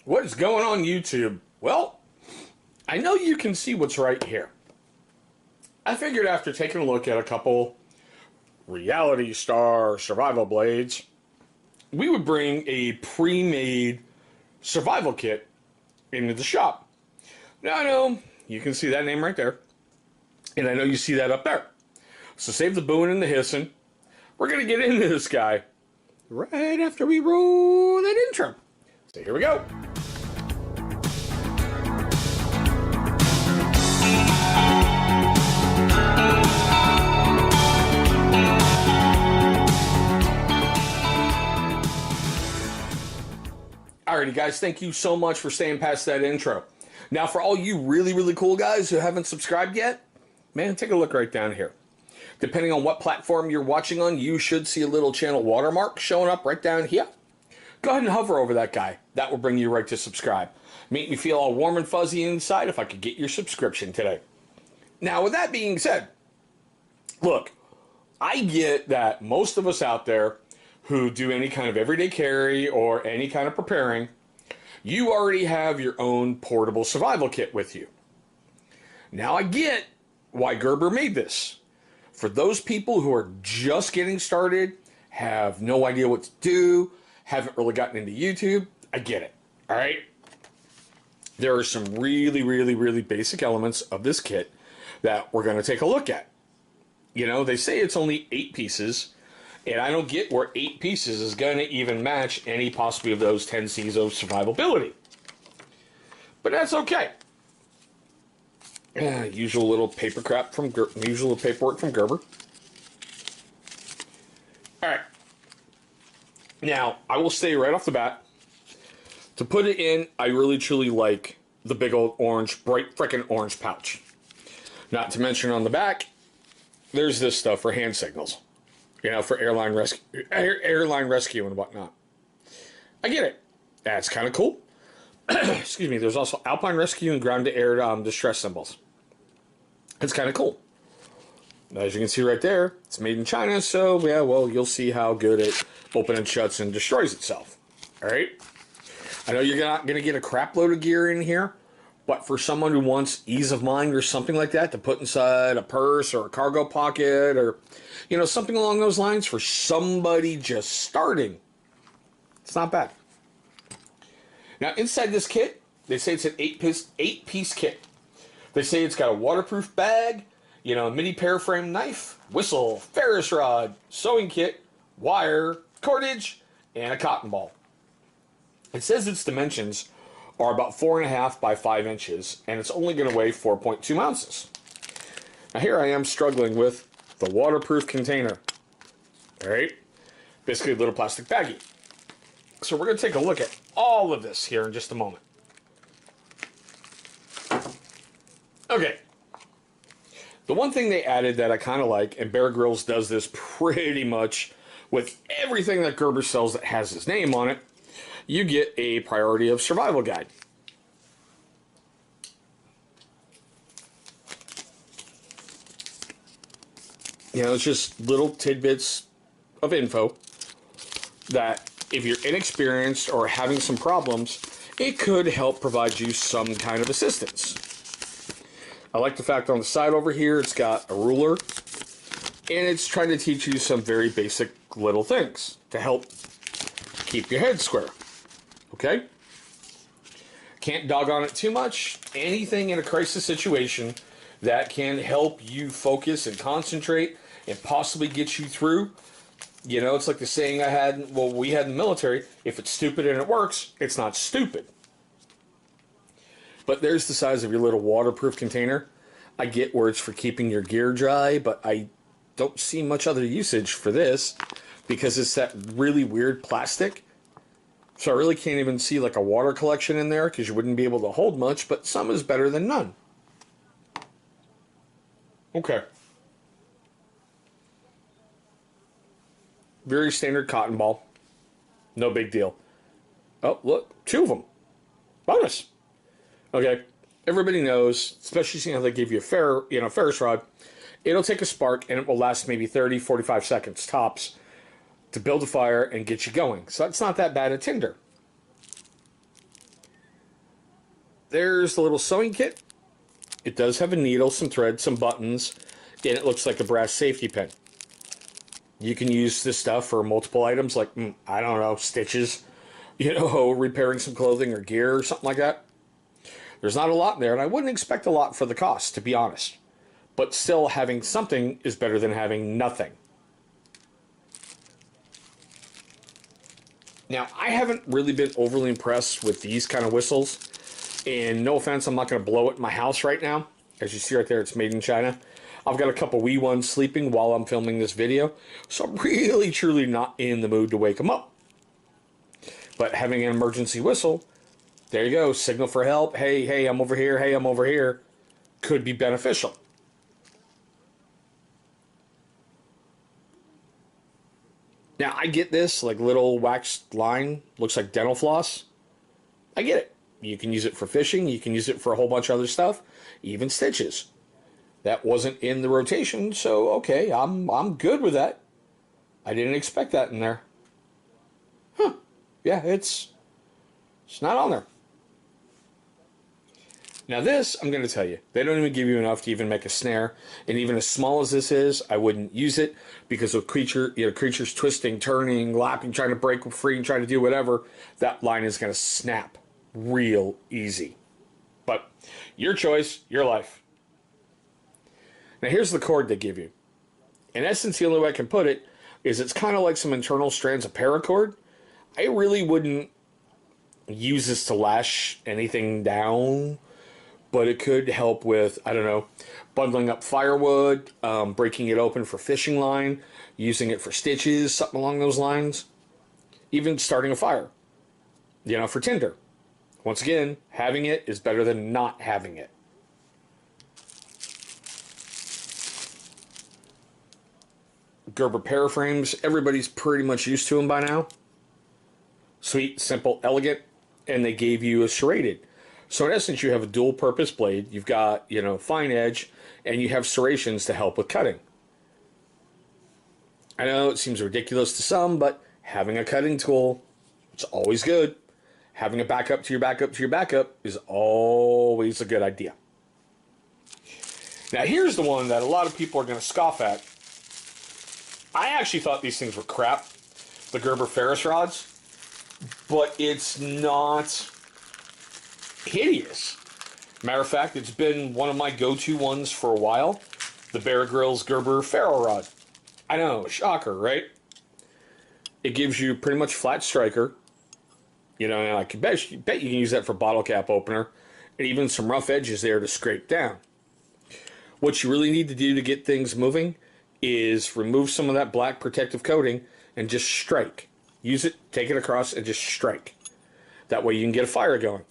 What is going on YouTube? Well, I know you can see what's right here. I figured after taking a look at a couple reality star survival blades, we would bring a pre-made survival kit into the shop. Now I know you can see that name right there, and I know you see that up there. So save the booing and the hissing. We're going to get into this guy right after we roll that intro. So here we go. Alrighty guys, thank you so much for staying past that intro. Now for all you really cool guys who haven't subscribed yet, man, take a look right down here. Depending on what platform you're watching on, you should see a little channel watermark showing up right down here. Go ahead and hover over that guy. That will bring you right to subscribe. Make me feel all warm and fuzzy inside if I could get your subscription today. Now with that being said, look, I get that most of us out there who do any kind of everyday carry or any kind of preparing, you already have your own portable survival kit with you. Now I get why Gerber made this. For those people who are just getting started, have no idea what to do, haven't really gotten into YouTube, I get it, all right? There are some really basic elements of this kit that we're gonna take a look at. You know, they say it's only 8 pieces, and I don't get where 8 pieces is going to even match any possibly of those 10 C's of survivability. But that's okay. Usual little paper crap from usual paperwork from Gerber. All right. Now, I will say right off the bat, to put it in, I really truly like the big old orange, bright frickin' orange pouch. Not to mention on the back, there's this stuff for hand signals. You know, for airline rescue and whatnot. I get it. That's kind of cool. Excuse me. There's also alpine rescue and ground-to-air distress symbols. It's kind of cool. As you can see right there, it's made in China, so yeah, well, you'll see how good it opens and shuts and destroys itself. All right? I know you're not going to get a crap load of gear in here, but for someone who wants ease of mind or something like that to put inside a purse or a cargo pocket or, you know, something along those lines for somebody just starting, it's not bad. Now, inside this kit, they say it's an 8-piece kit. They say it's got a waterproof bag, you know, a mini paraframe knife, whistle, Ferris rod, sewing kit, wire, cordage, and a cotton ball. It says its dimensions are about 4.5 by 5 inches, and it's only going to weigh 4.2 ounces. Now here I am struggling with the waterproof container. All right, basically a little plastic baggie. So we're going to take a look at all of this here in just a moment. Okay. The one thing they added that I kind of like, and Bear Grylls does this pretty much with everything that Gerber sells that has his name on it, you get a priority of survival guide. You know, it's just little tidbits of info that if you're inexperienced or having some problems, it could help provide you some kind of assistance. I like the fact on the side over here, it's got a ruler, and it's trying to teach you some very basic little things to help keep your head square. Okay? Can't dog on it too much. Anything in a crisis situation that can help you focus and concentrate and possibly get you through. You know, it's like the saying we had in the military, if it's stupid and it works, it's not stupid. But there's the size of your little waterproof container. I get where it's for keeping your gear dry, but I don't see much other usage for this because it's that really weird plastic. So I really can't even see like a water collection in there because you wouldn't be able to hold much, but some is better than none. Okay. Very standard cotton ball. No big deal. Oh, look, 2 of them. Bonus. Okay. Everybody knows, especially seeing how they give you a Ferris rod, it'll take a spark and it will last maybe 30, 45 seconds tops to build a fire and get you going. So it's not that bad a tinder. there's the little sewing kit. It does have a needle, some thread, some buttons, and it looks like a brass safety pin. You can use this stuff for multiple items like, I don't know, stitches, repairing some clothing or gear or something like that. There's not a lot in there, and I wouldn't expect a lot for the cost, to be honest. But still, having something is better than having nothing. Now, I haven't really been overly impressed with these kind of whistles. And no offense, I'm not going to blow it in my house right now. As you see right there, it's made in China. I've got a couple wee ones sleeping while I'm filming this video. So I'm really, truly not in the mood to wake them up. But having an emergency whistle, there you go. Signal for help. Hey, hey, I'm over here. Hey, I'm over here. Could be beneficial. Now, I get this, like little waxed line, looks like dental floss. I get it. You can use it for fishing. You can use it for a whole bunch of other stuff, even stitches. That wasn't in the rotation, so okay, I'm good with that. I didn't expect that in there. Huh. Yeah, it's not on there. Now this, I'm going to tell you, they don't even give you enough to even make a snare. And even as small as this is, I wouldn't use it because of creatures twisting, turning, lapping, trying to break free and trying to do whatever. That line is going to snap real easy. But your choice, your life. Now here's the cord they give you. In essence, the only way I can put it is it's kind of like some internal strands of paracord. I really wouldn't use this to lash anything down. But it could help with, I don't know, bundling up firewood, breaking it open for fishing line, using it for stitches, something along those lines. Even starting a fire, for tinder. Once again, having it is better than not having it. Gerber paraframes, everybody's pretty much used to them by now. Sweet, simple, elegant, and they gave you a serrated. So in essence, you have a dual purpose blade. You've got, fine edge, and you have serrations to help with cutting. I know it seems ridiculous to some, but having a cutting tool, it's always good. Having a backup to your backup to your backup is always a good idea. Now here's the one that a lot of people are going to scoff at. I actually thought these things were crap, the Gerber Ferris rods, but it's not hideous. Matter of fact, it's been one of my go-to ones for a while. The Bear Grylls Gerber ferro rod. I know, shocker, right? It gives you pretty much flat striker. And I bet you can use that for bottle cap opener. And even some rough edges there to scrape down. What you really need to do to get things moving is remove some of that black protective coating and just strike. Use it, take it across, and just strike. That way you can get a fire going.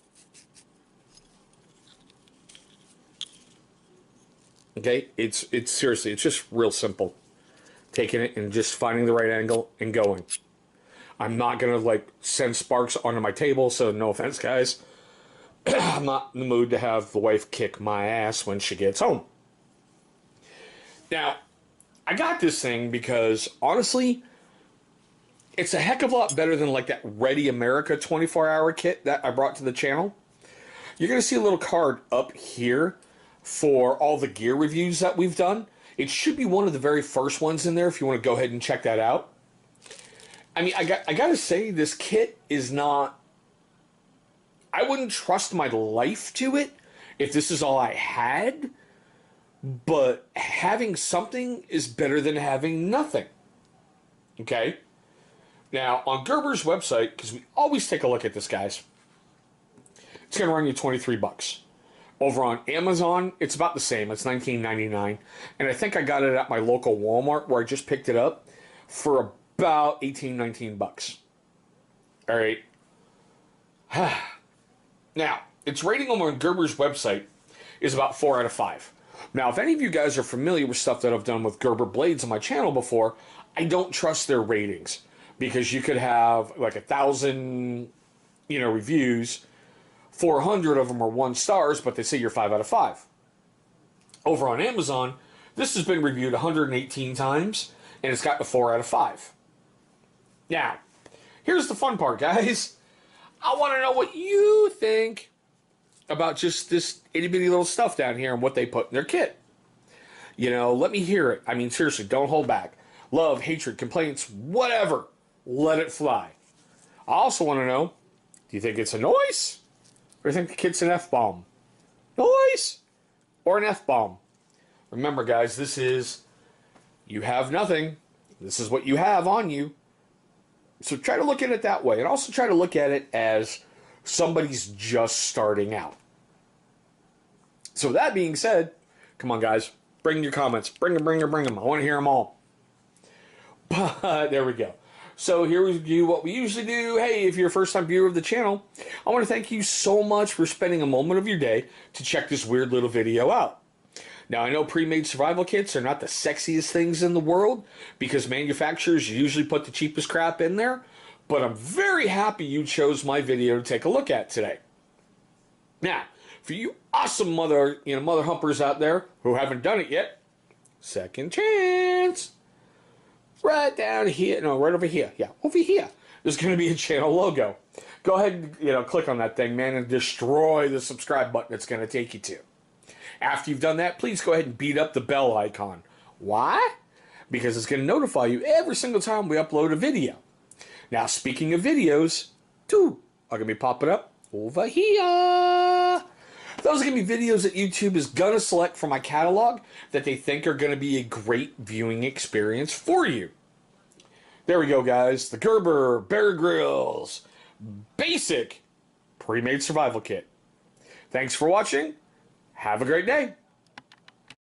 Okay, it's seriously, it's just real simple. Taking it and just finding the right angle and going. I'm not going to send sparks onto my table, so no offense, guys. I'm not in the mood to have the wife kick my ass when she gets home. Now, I got this thing because, honestly, it's a heck of a lot better than that Ready America 24-hour kit that I brought to the channel. You're going to see a little card up here for all the gear reviews that we've done. It should be one of the very first ones in there if you want to go ahead and check that out. I mean, I got to say, this kit is not... I wouldn't trust my life to it if this is all I had, but having something is better than having nothing. Okay? Now, on Gerber's website, because we always take a look at this, guys, it's going to run you $23. Over on Amazon, it's about the same. It's $19.99. And I think I got it at my local Walmart where I just picked it up for about $18-19. All right. Now, its rating on Gerber's website is about 4 out of 5. Now, if any of you guys are familiar with stuff that I've done with Gerber blades on my channel before, I don't trust their ratings because you could have 1,000, reviews. 400 of them are 1 stars, but they say you're 5 out of 5. Over on Amazon, this has been reviewed 118 times, and it's got a 4 out of 5. Now, here's the fun part, guys. I want to know what you think about just this itty bitty little stuff down here and what they put in their kit. You know, let me hear it. I mean, seriously, don't hold back. Love, hatred, complaints, whatever. Let it fly. I also want to know, do you think it's a noise? Or do you think the kid's an F-bomb? Noise? Or an F-bomb? Remember, guys, this is, you have nothing. This is what you have on you. So try to look at it that way. And also try to look at it as somebody's just starting out. So with that being said, come on, guys. Bring your comments. Bring them. I want to hear them all. But there we go. So here we do what we usually do. Hey, if you're a first-time viewer of the channel, I want to thank you so much for spending a moment of your day to check this weird little video out. Now, I know pre-made survival kits are not the sexiest things in the world because manufacturers usually put the cheapest crap in there, but I'm very happy you chose my video to take a look at today. Now, for you awesome mother humpers out there who haven't done it yet, second chance. Right down here, no, right over here. Yeah, over here. There's going to be a channel logo. Go ahead and, click on that thing, man, and destroy the subscribe button it's going to take you to. After you've done that, please go ahead and beat up the bell icon. Why? Because it's going to notify you every single time we upload a video. Now, speaking of videos, two are going to be popping up over here. Those are going to be videos that YouTube is going to select from my catalog that they think are going to be a great viewing experience for you. There we go, guys. The Gerber Bear Grylls Basic Pre-Made Survival Kit. Thanks for watching. Have a great day.